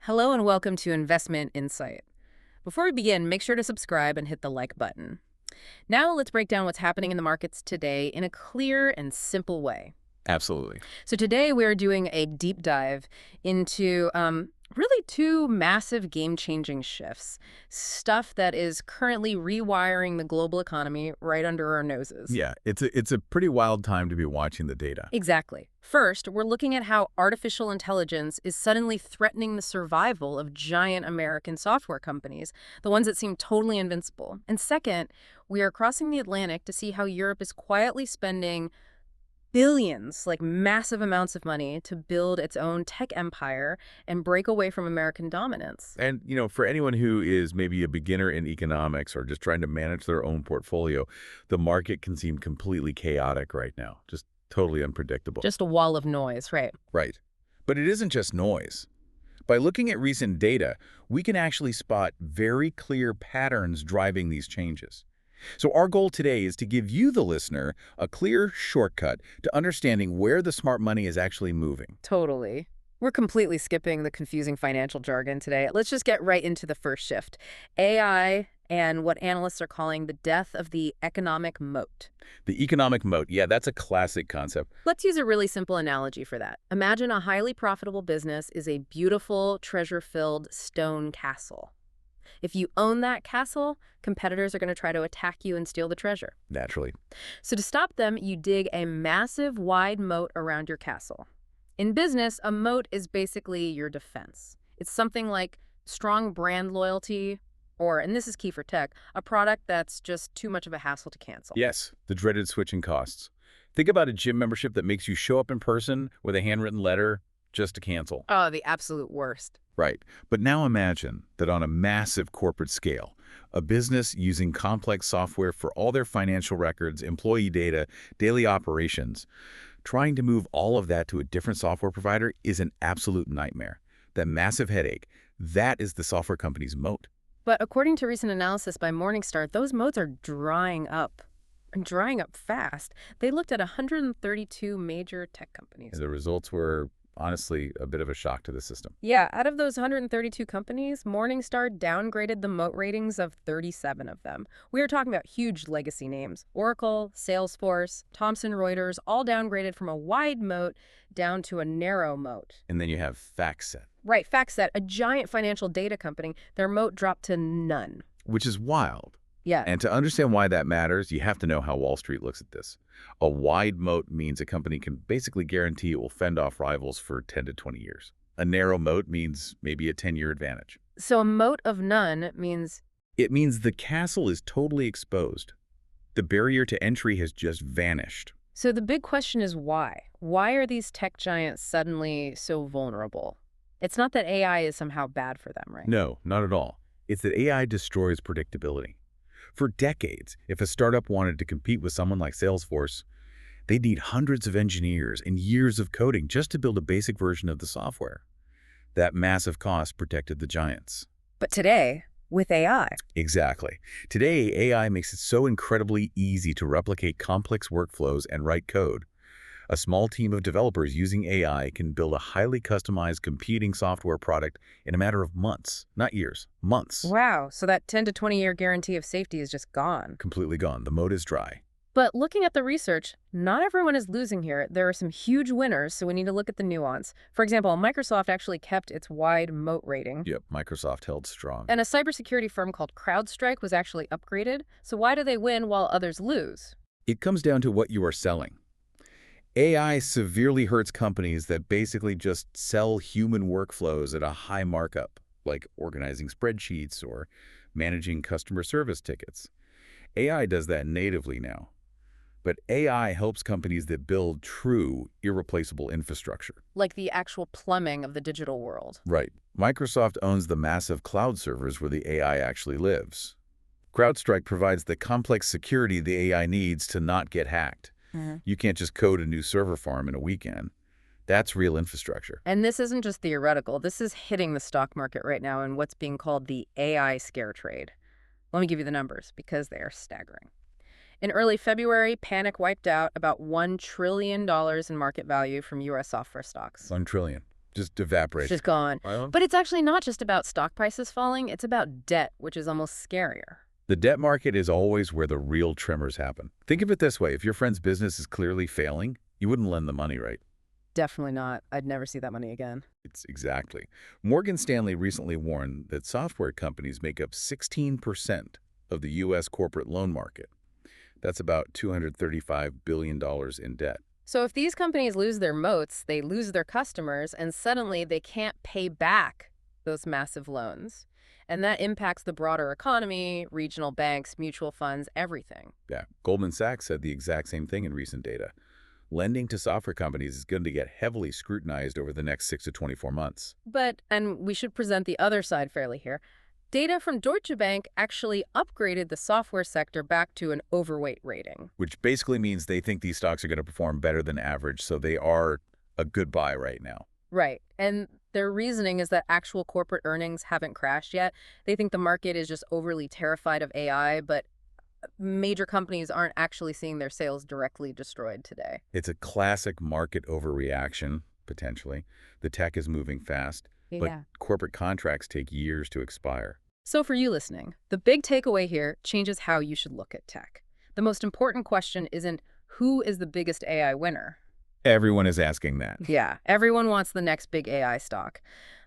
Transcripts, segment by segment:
Hello and welcome to Investment Insight. Before we begin, make sure to subscribe and hit the like button. Now let's break down what's happening in the markets today in a clear and simple way. Absolutely. So today we're doing a deep dive into really two massive game-changing shifts, stuff that is currently rewiring the global economy right under our noses. Yeah, it's a pretty wild time to be watching the data. Exactly. First, we're looking at how artificial intelligence is suddenly threatening the survival of giant American software companies, the ones that seem totally invincible. And second, we are crossing the Atlantic to see how Europe is quietly spending billions, like massive amounts of money, to build its own tech empire and break away from American dominance. And, for anyone who is maybe a beginner in economics or just trying to manage their own portfolio, the market can seem completely chaotic right now, just totally unpredictable. Just a wall of noise, right? Right. But it isn't just noise. By looking at recent data, we can actually spot very clear patterns driving these changes. So our goal today is to give you, the listener, a clear shortcut to understanding where the smart money is actually moving. Totally. We're completely skipping the confusing financial jargon today. Let's just get right into the first shift. AI and what analysts are calling the death of the economic moat. The economic moat, yeah, that's a classic concept. Let's use a really simple analogy for that. Imagine a highly profitable business is a beautiful, treasure-filled stone castle. If you own that castle, competitors are going to try to attack you and steal the treasure. Naturally. So to stop them, you dig a massive, wide moat around your castle. In business, a moat is basically your defense. It's something like strong brand loyalty, or, and this is key for tech, a product that's just too much of a hassle to cancel. Yes, the dreaded switching costs. Think about a gym membership that makes you show up in person with a handwritten letter just to cancel. Oh, the absolute worst. Right. But now imagine that on a massive corporate scale, a business using complex software for all their financial records, employee data, daily operations, trying to move all of that to a different software provider is an absolute nightmare. That massive headache, that is the software company's moat. But according to recent analysis by Morningstar, those moats are drying up. And drying up fast. They looked at 132 major tech companies. And the results were honestly a bit of a shock to the system. Yeah, out of those 132 companies, Morningstar downgraded the moat ratings of 37 of them. We are talking about huge legacy names. Oracle, Salesforce, Thomson Reuters, all downgraded from a wide moat down to a narrow moat. And then you have FactSet. Right, FactSet, a giant financial data company, their moat dropped to none. Which is wild. Yeah. And to understand why that matters, you have to know how Wall Street looks at this. A wide moat means a company can basically guarantee it will fend off rivals for 10 to 20 years. A narrow moat means maybe a 10-year advantage. So a moat of none means... It means the castle is totally exposed. The barrier to entry has just vanished. So the big question is why? Why are these tech giants suddenly so vulnerable? It's not that AI is somehow bad for them, right? No, not at all. It's that AI destroys predictability. For decades, if a startup wanted to compete with someone like Salesforce, they'd need hundreds of engineers and years of coding just to build a basic version of the software. That massive cost protected the giants. But today, with AI... Exactly. Today, AI makes it so incredibly easy to replicate complex workflows and write code. A small team of developers using AI can build a highly customized competing software product in a matter of months, not years, months. Wow, so that 10 to 20-year guarantee of safety is just gone. Completely gone. The moat is dry. But looking at the research, not everyone is losing here. There are some huge winners, so we need to look at the nuance. For example, Microsoft actually kept its wide moat rating. Yep, Microsoft held strong. And a cybersecurity firm called CrowdStrike was actually upgraded. So why do they win while others lose? It comes down to what you are selling. AI severely hurts companies that basically just sell human workflows at a high markup, like organizing spreadsheets or managing customer service tickets. AI does that natively now. But AI helps companies that build true, irreplaceable infrastructure. Like the actual plumbing of the digital world. Right. Microsoft owns the massive cloud servers where the AI actually lives. CrowdStrike provides the complex security the AI needs to not get hacked. You can't just code a new server farm in a weekend. That's real infrastructure. And this isn't just theoretical. This is hitting the stock market right now in what's being called the AI scare trade. Let me give you the numbers because they are staggering. In early February, panic wiped out about $1 trillion in market value from U.S. software stocks. $1 trillion. Just It's evaporate. just gone. Well, But it's actually not just about stock prices falling, it's about debt, which is almost scarier. the debt market is always where the real tremors happen. Think of it this way. If your friend's business is clearly failing, you wouldn't lend the money, right? Definitely not. I'd never see that money again. It's exactly. Morgan Stanley recently warned that software companies make up 16% of the U.S. corporate loan market. That's about $235 billion in debt. So if these companies lose their moats, they lose their customers, and suddenly they can't pay back those massive loans. And that impacts the broader economy, regional banks, mutual funds, everything. Yeah, Goldman Sachs said the exact same thing in recent data. Lending to software companies is going to get heavily scrutinized over the next 6 to 24 months. But, and we should present the other side fairly here, data from Deutsche Bank actually upgraded the software sector back to an overweight rating. Which basically means they think these stocks are going to perform better than average, so they are a good buy right now. Right. And their reasoning is that actual corporate earnings haven't crashed yet. They think the market is just overly terrified of AI, but major companies aren't actually seeing their sales directly destroyed today. It's a classic market overreaction, potentially. The tech is moving fast, but corporate contracts take years to expire. So for you listening, the big takeaway here changes how you should look at tech. The most important question isn't who is the biggest AI winner. Everyone is asking that. Yeah, everyone wants the next big AI stock.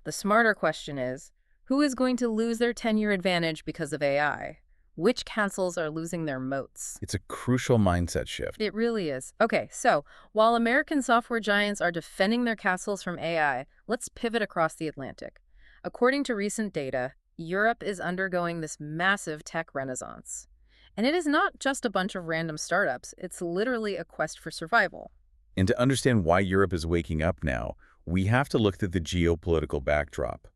The smarter question is, who is going to lose their 10-year advantage because of AI? Which castles are losing their moats? It's a crucial mindset shift. It really is. Okay, so while American software giants are defending their castles from AI, let's pivot across the Atlantic. According to recent data, Europe is undergoing this massive tech renaissance. And it is not just a bunch of random startups, it's literally a quest for survival. And to understand why Europe is waking up now, we have to look at the geopolitical backdrop.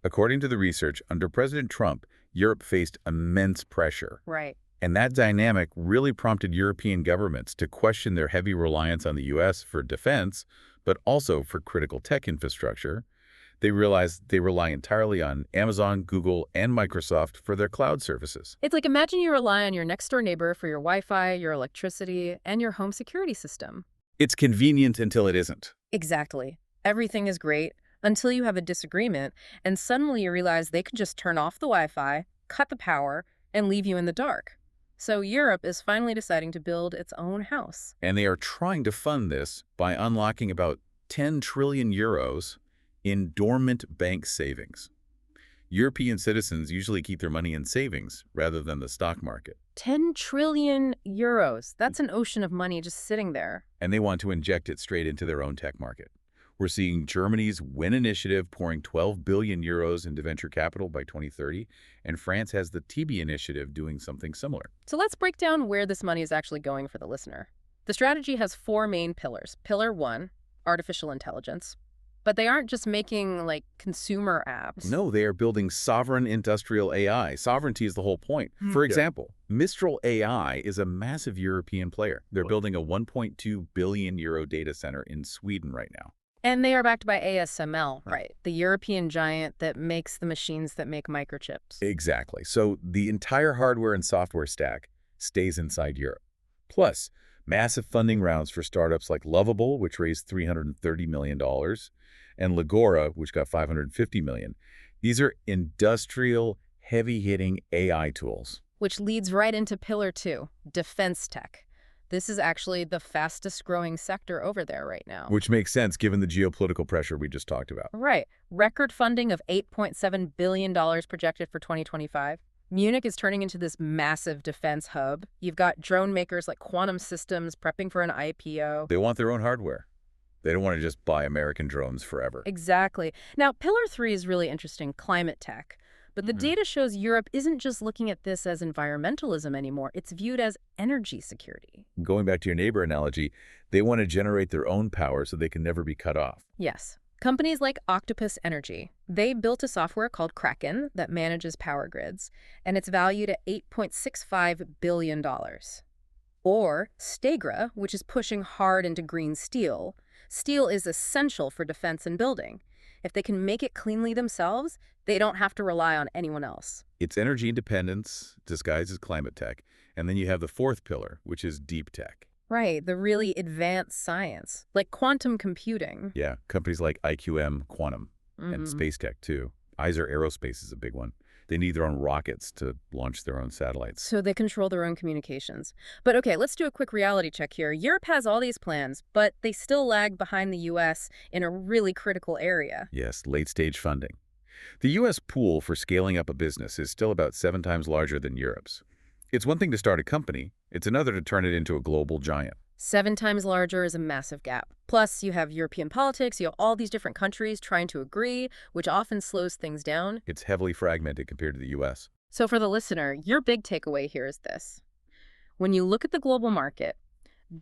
According to the research, under President Trump, Europe faced immense pressure. Right. And that dynamic really prompted European governments to question their heavy reliance on the U.S. for defense, but also for critical tech infrastructure. They realized they rely entirely on Amazon, Google, and Microsoft for their cloud services. It's like imagine you rely on your next-door neighbor for your Wi-Fi, your electricity, and your home security system. It's convenient until it isn't. Exactly. Everything is great until you have a disagreement, and suddenly you realize they could just turn off the Wi-Fi, cut the power, and leave you in the dark. So Europe is finally deciding to build its own house. And they are trying to fund this by unlocking about 10 trillion euros in dormant bank savings. European citizens usually keep their money in savings rather than the stock market. 10 trillion euros. That's an ocean of money just sitting there. And they want to inject it straight into their own tech market. We're seeing Germany's WIN initiative pouring 12 billion euros into venture capital by 2030, and France has the TB initiative doing something similar. So let's break down where this money is actually going for the listener. The strategy has 4 main pillars. Pillar 1, artificial intelligence. But they aren't just making, like, consumer apps. No, they are building sovereign industrial AI. Sovereignty is the whole point. For example, Mistral AI is a massive European player. They're building a 1.2 billion euro data center in Sweden right now. And they are backed by ASML, right? The European giant that makes the machines that make microchips. Exactly. So the entire hardware and software stack stays inside Europe. Plus, massive funding rounds for startups like Lovable, which raised $330 million, and Legora, which got $550 million. These are industrial, heavy-hitting AI tools. Which leads right into Pillar 2, defense tech. This is actually the fastest growing sector over there right now. Which makes sense given the geopolitical pressure we just talked about. Right. Record funding of $8.7 billion projected for 2025. Munich is turning into this massive defense hub. You've got drone makers like Quantum Systems prepping for an IPO. They want their own hardware. They don't want to just buy American drones forever. Exactly. Now, Pillar 3 is really interesting, climate tech. But the data shows Europe isn't just looking at this as environmentalism anymore. It's viewed as energy security. Going back to your neighbor analogy, they want to generate their own power so they can never be cut off. Yes. Companies like Octopus Energy, they built a software called Kraken that manages power grids, and it's valued at $8.65 billion. Or Stegra, which is pushing hard into green steel. Steel is essential for defense and building. If they can make it cleanly themselves, they don't have to rely on anyone else. It's energy independence disguised as climate tech. And then you have the fourth pillar, which is deep tech. Right, the really advanced science, like quantum computing. Yeah, companies like IQM, Quantum, and Hmm. Space Tech, too. Iser Aerospace is a big one. They need their own rockets to launch their own satellites. So they control their own communications. But okay, let's do a quick reality check here. Europe has all these plans, but they still lag behind the US in a really critical area. Yes, late-stage funding. The U.S. pool for scaling up a business is still about 7 times larger than Europe's. It's one thing to start a company, it's another to turn it into a global giant. 7 times larger is a massive gap. Plus, you have European politics, you have all these different countries trying to agree, which often slows things down. It's heavily fragmented compared to the U.S. So for the listener, your big takeaway here is this. When you look at the global market,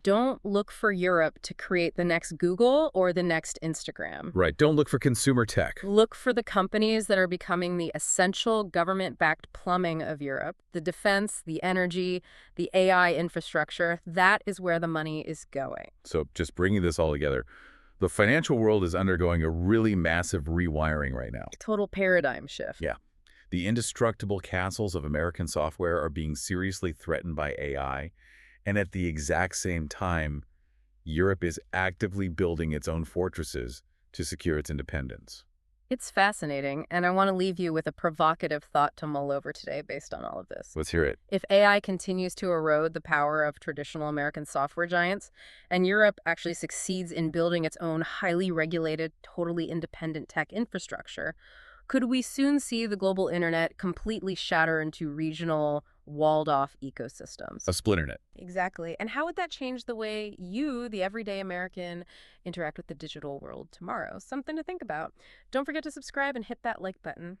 don't look for Europe to create the next Google or the next Instagram. Right, don't look for consumer tech. Look for the companies that are becoming the essential government-backed plumbing of Europe, the defense, the energy, the AI infrastructure. That is where the money is going. So just bringing this all together, the financial world is undergoing a really massive rewiring right now. Total paradigm shift. Yeah. The indestructible castles of American software are being seriously threatened by AI, and at the exact same time, Europe is actively building its own fortresses to secure its independence. It's fascinating, and I want to leave you with a provocative thought to mull over today based on all of this. Let's hear it. If AI continues to erode the power of traditional American software giants, and Europe actually succeeds in building its own highly regulated, totally independent tech infrastructure, could we soon see the global internet completely shatter into regional, walled-off ecosystems? A splinternet. Exactly. And how would that change the way you, the everyday American, interact with the digital world tomorrow? Something to think about. Don't forget to subscribe and hit that like button.